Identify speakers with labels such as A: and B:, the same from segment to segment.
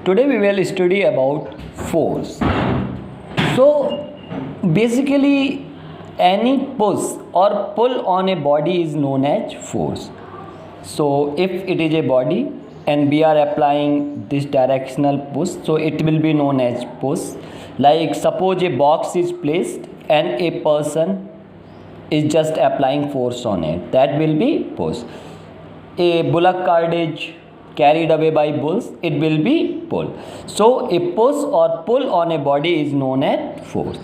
A: Today we will study about force. So basically any push or pull on a body is known as force. So if it is a body and we are applying this directional push, so it will be known as push. Like suppose a box is placed and a person is just applying force on it, that will be push. A bullock cart is carried away by bulls, it will be pull. So a push or pull on a body is known as force.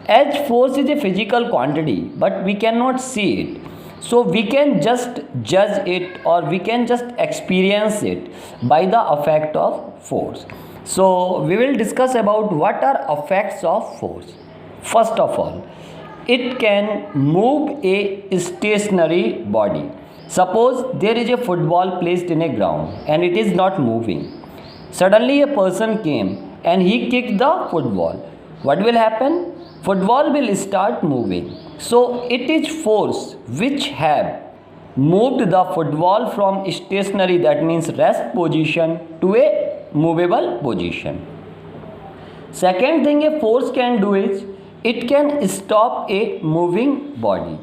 A: As force is a physical quantity but we cannot see it, so we can just judge it or we can just experience it by the effect of force. So we will discuss about what are effects of force. First of all, it can move a stationary body. Suppose there is a football placed in a ground and it is not moving. Suddenly a person came and he kicked the football. What will happen? Football will start moving. So it is force which have moved the football from stationary, that means rest position, to a movable position. Second thing a force can do is it can stop a moving body.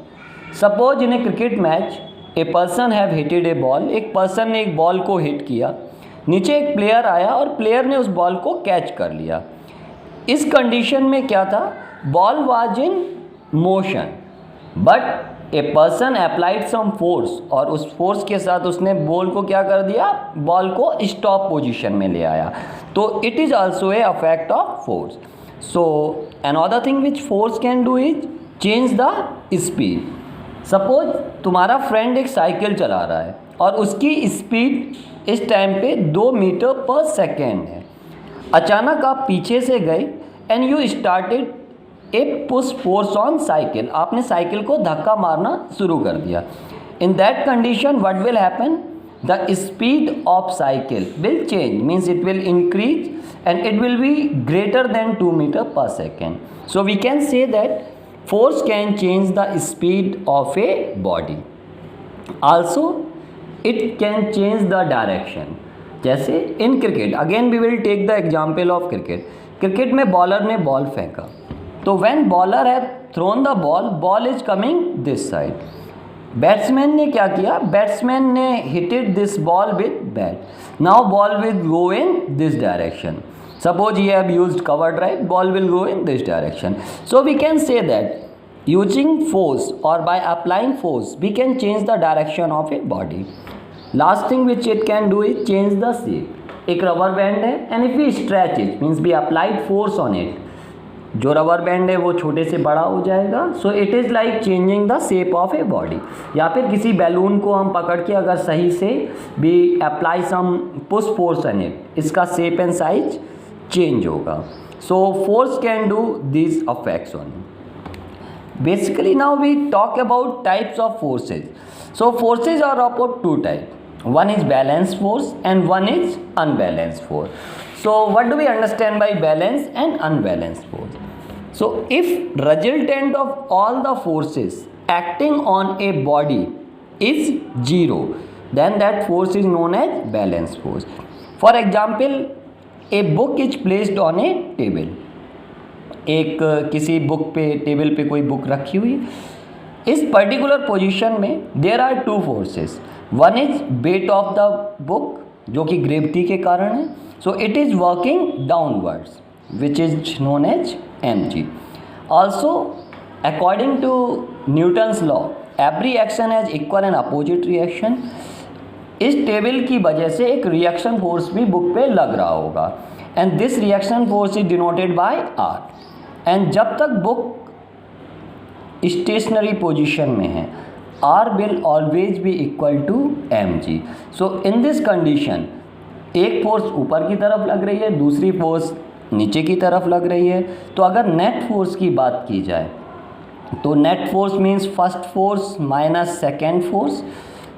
A: Suppose in a cricket match a person have hitted a ball, एक person ने एक ball को hit किया, नीचे एक player आया और player ने उस बॉल को कैच कर लिया. इस कंडीशन में क्या था? Ball was in motion but a person applied some force और उस फोर्स के साथ उसने बॉल को क्या कर दिया? बॉल को स्टॉप पोजीशन में ले आया. तो it is also a affect of force. So another thing which force can do is change the speed. Suppose तुम्हारा फ्रेंड एक साइकिल चला रहा है और उसकी स्पीड इस टाइम पे 2 मीटर पर सेकेंड है. अचानक आप पीछे से गए and you started a push force on cycle. आपने साइकिल को धक्का मारना शुरू कर दिया. In that condition what will happen? The speed of cycle will change, means it will increase and it will be greater than 2 metre per second. So we can say that force can change the speed of a body. Also it can change the direction. जैसे in cricket, again we will take the example of cricket. Cricket में bowler ने ball फेंका, तो when bowler have thrown the ball, ball is coming this side. Batsman ने क्या किया? Batsman ने hitted this ball with bat. Now ball will go in this direction. Suppose you have used cover drive, ball will go in this direction. So we can say that using force or by applying force, we can change the direction of a body. Last thing which it can do is change the shape. एक rubber band है and if we stretch it, means we applied force on it. जो rubber band है वो छोटे से बड़ा हो जाएगा. सो it is like changing the shape of a body. या फिर किसी बैलून को हम पकड़ के अगर सही से भी apply some push force on it, इसका शेप एंड साइज चेंज होगा. So force can do this affects on. Basically now we talk about types of forces. So forces are about 2 type. One is balance force and one is unbalanced force. So what do we understand by balance and unbalanced force? So if resultant of all the forces acting on a body is 0, then that force is known as balanced force. For example, a book is placed on a table. एक किसी book पे, table पे कोई book रखी हुई. इस particular position में there are 2 forces. One is weight of the book, जो कि ग्रेविटी के कारण है. So it is working downwards which is known as mg. Also according to Newton's law, every action has equal and opposite reaction. इस table की वजह से एक रिएक्शन फोर्स भी बुक पे लग रहा होगा and this reaction force is denoted by r. And जब तक बुक स्टेशनरी पोजीशन में है, r will always be equal to mg. So in this condition, एक फोर्स ऊपर की तरफ लग रही है, दूसरी फोर्स नीचे की तरफ लग रही है. तो अगर नेट फोर्स की बात की जाए तो net force means first force minus second force.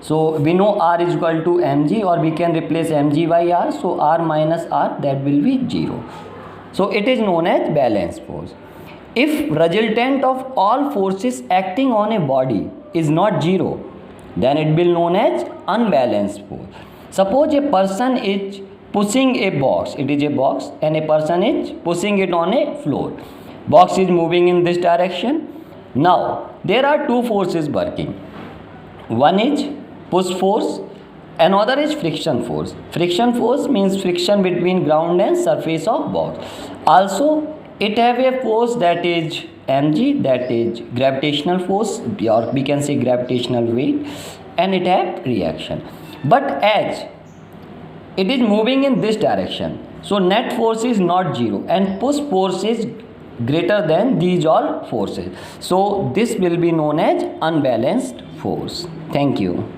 A: So we know r is equal to mg or we can replace mg by r. So r minus r, that will be 0. So it is known as balance force. If resultant of all forces acting on a body is not 0, then it will known as unbalanced force. Suppose a person is pushing a box. It is a box and a person is pushing it on a floor. Box is moving in this direction. Now there are two forces working. One is push force, another is friction force. Friction force means friction between ground and surface of box. Also it have a force that is mg, that is gravitational force, or we can say gravitational weight, and it have reaction. But as it is moving in this direction, so net force is not zero and push force is greater than these all forces. So this will be known as unbalanced force. Thank you.